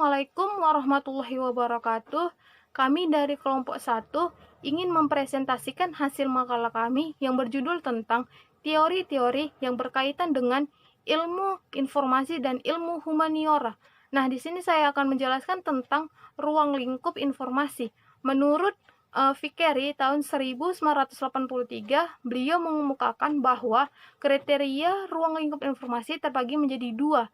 Assalamualaikum warahmatullahi wabarakatuh. Kami dari kelompok 1 ingin mempresentasikan hasil makalah kami yang berjudul tentang teori-teori yang berkaitan dengan ilmu informasi dan ilmu humaniora. Nah, di sini saya akan menjelaskan tentang ruang lingkup informasi. Menurut Vickery tahun 1983, beliau mengemukakan bahwa kriteria ruang lingkup informasi terbagi menjadi dua.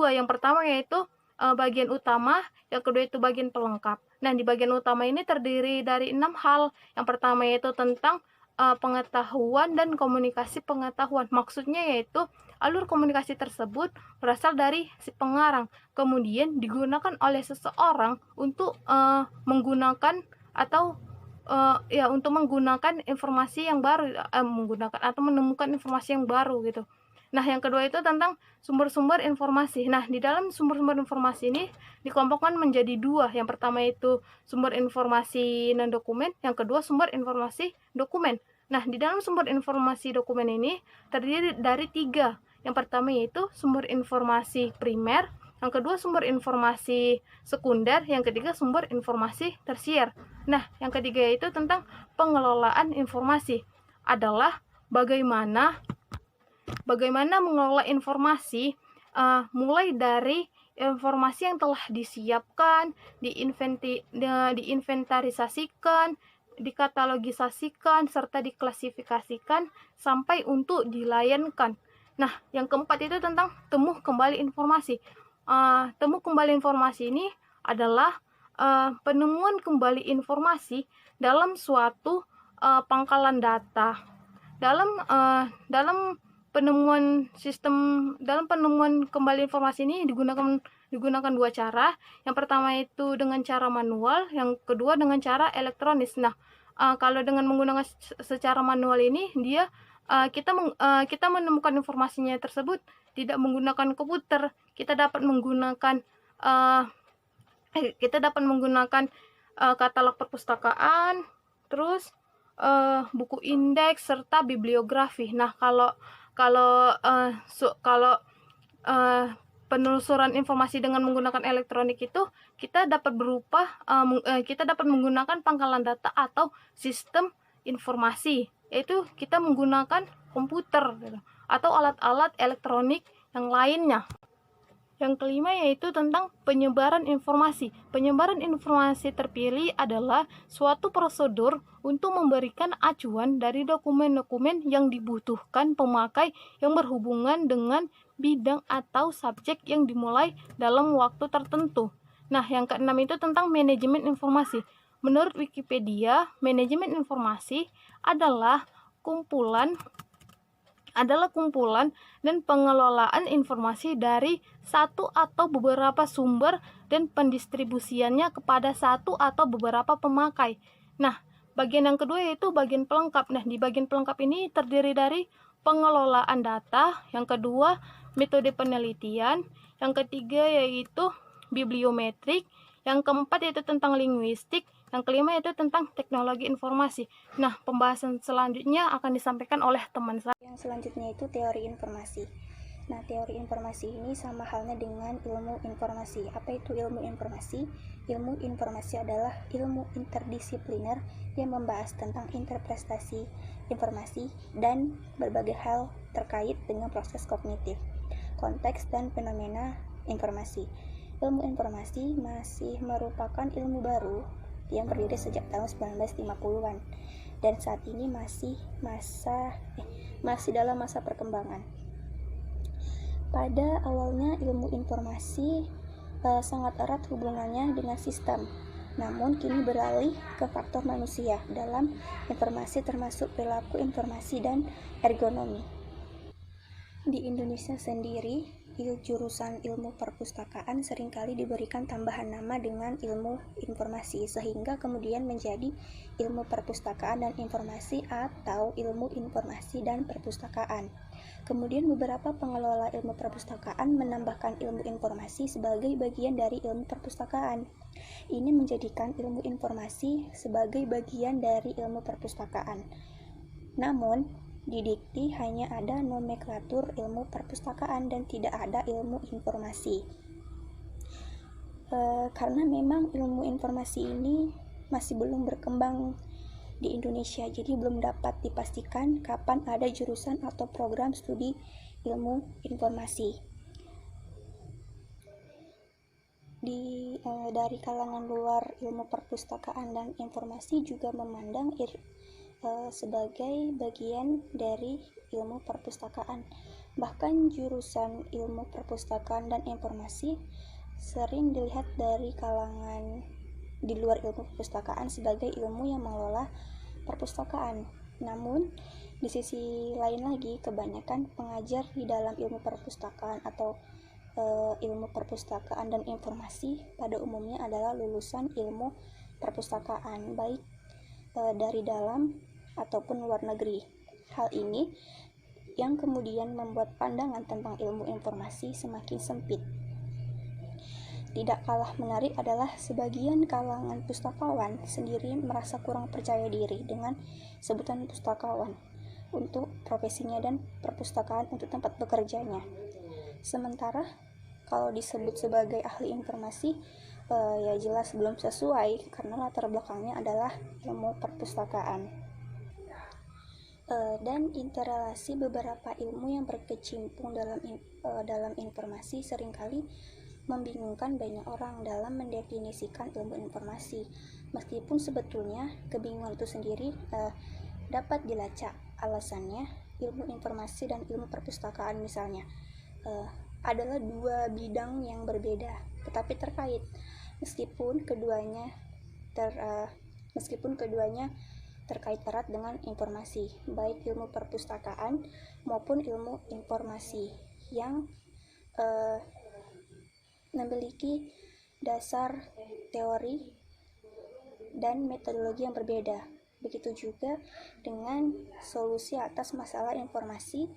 Yang pertama yaitu bagian utama, yang kedua itu bagian pelengkap. Nah, di bagian utama ini terdiri dari 6 hal. Yang pertama yaitu tentang pengetahuan dan komunikasi pengetahuan. Maksudnya yaitu alur komunikasi tersebut berasal dari si pengarang, kemudian digunakan oleh seseorang untuk menggunakan atau untuk menggunakan informasi yang baru, menggunakan atau menemukan informasi yang baru gitu. Nah, yang kedua itu tentang sumber-sumber informasi. Nah, di dalam sumber-sumber informasi ini dikelompokkan menjadi dua. Yang pertama itu sumber informasi non-dokumen, yang kedua sumber informasi dokumen. Nah, di dalam sumber informasi dokumen ini terdiri dari 3. Yang pertama yaitu sumber informasi primer, yang kedua sumber informasi sekunder, yang ketiga sumber informasi tersier. Nah, yang ketiga yaitu tentang pengelolaan informasi. Adalah bagaimana mengelola informasi, mulai dari informasi yang telah disiapkan, diinventarisasikan, dikatalogisasikan, serta diklasifikasikan sampai untuk dilayankan. Nah, yang keempat itu tentang temu kembali informasi. Temu kembali informasi ini adalah penemuan kembali informasi dalam suatu pangkalan data. Dalam penemuan kembali informasi ini digunakan 2 cara. Yang pertama itu dengan cara manual, yang kedua dengan cara elektronis. Nah, kalau dengan menggunakan secara manual ini kita menemukan informasinya tersebut tidak menggunakan komputer. Kita dapat menggunakan katalog perpustakaan, terus buku indeks serta bibliografi. Nah, kalau penelusuran informasi dengan menggunakan elektronik itu kita dapat menggunakan pangkalan data atau sistem informasi, yaitu kita menggunakan komputer gitu, atau alat-alat elektronik yang lainnya. Yang kelima yaitu tentang penyebaran informasi. Penyebaran informasi terpilih adalah suatu prosedur untuk memberikan acuan dari dokumen-dokumen yang dibutuhkan pemakai yang berhubungan dengan bidang atau subjek yang dimulai dalam waktu tertentu. Nah, yang keenam itu tentang manajemen informasi. Menurut Wikipedia, manajemen informasi adalah kumpulan dan pengelolaan informasi dari satu atau beberapa sumber dan pendistribusiannya kepada satu atau beberapa pemakai. Nah, bagian yang kedua yaitu bagian pelengkap. Nah, di bagian pelengkap ini terdiri dari pengelolaan data, yang kedua metode penelitian, yang ketiga yaitu bibliometrik, yang keempat yaitu tentang linguistik, yang kelima yaitu tentang teknologi informasi. Nah, pembahasan selanjutnya akan disampaikan oleh teman saya. Yang selanjutnya itu teori informasi. Nah, teori informasi ini sama halnya dengan ilmu informasi. Apa itu ilmu informasi? Ilmu informasi adalah ilmu interdisipliner yang membahas tentang interpretasi informasi dan berbagai hal terkait dengan proses kognitif, konteks, dan fenomena informasi. Ilmu informasi masih merupakan ilmu baru yang berdiri sejak tahun 1950-an dan saat ini masih dalam masa perkembangan. Pada awalnya ilmu informasi sangat erat hubungannya dengan sistem, namun kini beralih ke faktor manusia dalam informasi termasuk perilaku informasi dan ergonomi. Di Indonesia sendiri, jurusan ilmu perpustakaan seringkali diberikan tambahan nama dengan ilmu informasi, sehingga kemudian menjadi ilmu perpustakaan dan informasi atau ilmu informasi dan perpustakaan. Kemudian beberapa pengelola ilmu perpustakaan menambahkan ilmu informasi sebagai bagian dari ilmu perpustakaan. Ini menjadikan ilmu informasi sebagai bagian dari ilmu perpustakaan. Namun, di dikti hanya ada nomenklatur ilmu perpustakaan dan tidak ada ilmu informasi. karena memang ilmu informasi ini masih belum berkembang di Indonesia, jadi belum dapat dipastikan kapan ada jurusan atau program studi ilmu informasi. Dari kalangan luar, ilmu perpustakaan dan informasi juga memandang sebagai bagian dari ilmu perpustakaan. Bahkan jurusan ilmu perpustakaan dan informasi sering dilihat dari kalangan di luar ilmu perpustakaan sebagai ilmu yang mengelola perpustakaan. Namun, di sisi lain lagi, kebanyakan pengajar di dalam ilmu perpustakaan atau ilmu perpustakaan dan informasi pada umumnya adalah lulusan ilmu perpustakaan, baik dari dalam ataupun luar negeri. Hal ini yang kemudian membuat pandangan tentang ilmu informasi semakin sempit. Tidak kalah menarik adalah sebagian kalangan pustakawan sendiri merasa kurang percaya diri dengan sebutan pustakawan untuk profesinya dan perpustakaan untuk tempat bekerjanya. Sementara kalau disebut sebagai ahli informasi, ya jelas belum sesuai karena latar belakangnya adalah ilmu perpustakaan. Dan interrelasi beberapa ilmu yang berkecimpung dalam informasi seringkali membingungkan banyak orang dalam mendefinisikan ilmu informasi. Meskipun sebetulnya kebingungan itu sendiri dapat dilacak. Alasannya, ilmu informasi dan ilmu perpustakaan misalnya adalah dua bidang yang berbeda, tetapi terkait. Meskipun keduanya terkait erat dengan informasi, baik ilmu perpustakaan maupun ilmu informasi yang memiliki dasar teori dan metodologi yang berbeda. Begitu juga dengan solusi atas masalah informasi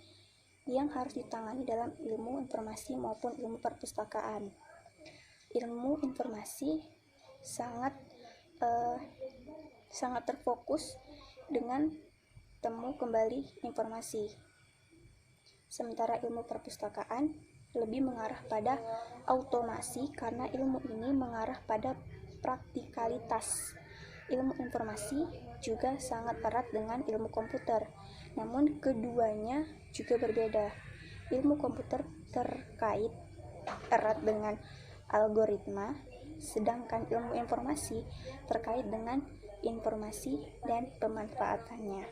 yang harus ditangani dalam ilmu informasi maupun ilmu perpustakaan. Ilmu informasi sangat terfokus dengan temu kembali informasi. Sementara ilmu perpustakaan lebih mengarah pada automasi karena ilmu ini mengarah pada praktikalitas. Ilmu informasi juga sangat erat dengan ilmu komputer, namun keduanya juga berbeda. Ilmu komputer terkait erat dengan algoritma, sedangkan ilmu informasi terkait dengan informasi dan pemanfaatannya.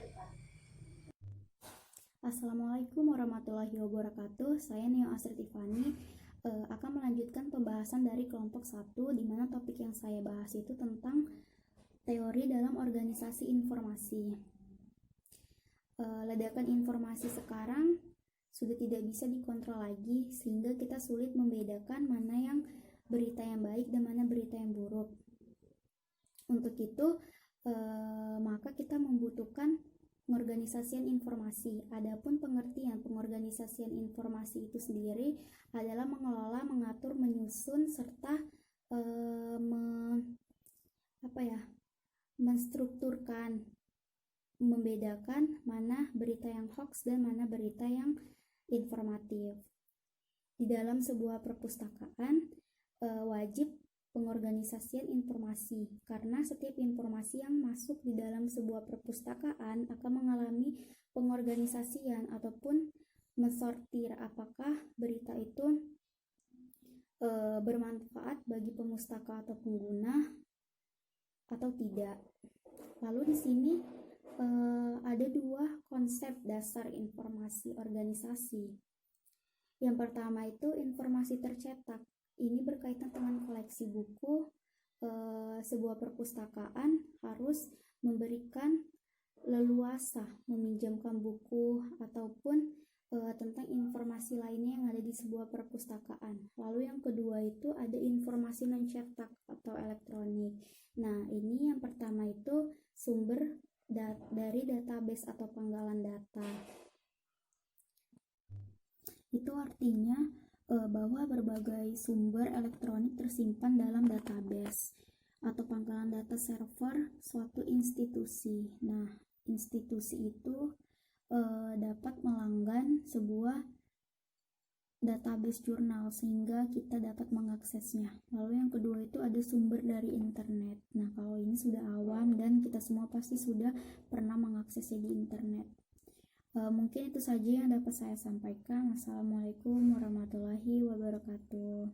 Assalamualaikum warahmatullahi wabarakatuh. Saya Neo Astrid Tiffany akan melanjutkan pembahasan dari kelompok 1, di mana topik yang saya bahas itu tentang teori dalam organisasi informasi. Ledakan informasi sekarang sudah tidak bisa dikontrol lagi, sehingga kita sulit membedakan mana yang berita yang baik dan mana berita yang buruk. Untuk itu, maka kita membutuhkan pengorganisasian informasi. Adapun pengertian pengorganisasian informasi itu sendiri adalah mengelola, mengatur, menyusun serta menstrukturkan, membedakan mana berita yang hoax dan mana berita yang informatif. Di dalam sebuah perpustakaan wajib pengorganisasian informasi, karena setiap informasi yang masuk di dalam sebuah perpustakaan akan mengalami pengorganisasian ataupun mensortir apakah berita itu bermanfaat bagi pemustaka atau pengguna atau tidak. Lalu di sini ada dua konsep dasar informasi organisasi. Yang pertama itu informasi tercetak. Ini berkaitan dengan koleksi buku. Sebuah perpustakaan harus memberikan leluasa meminjamkan buku ataupun tentang informasi lainnya yang ada di sebuah perpustakaan. Lalu yang kedua itu ada informasi non cetak atau elektronik. Nah, ini yang pertama itu sumber dari database atau penggalan data. Itu artinya bahwa berbagai sumber elektronik tersimpan dalam database atau pangkalan data server suatu institusi. Nah, institusi itu dapat melanggan sebuah database jurnal sehingga kita dapat mengaksesnya. Lalu yang kedua itu ada sumber dari internet. Nah, kalau ini sudah awam dan kita semua pasti sudah pernah mengaksesnya di internet. Mungkin itu saja yang dapat saya sampaikan. Wassalamualaikum warahmatullahi wabarakatuh.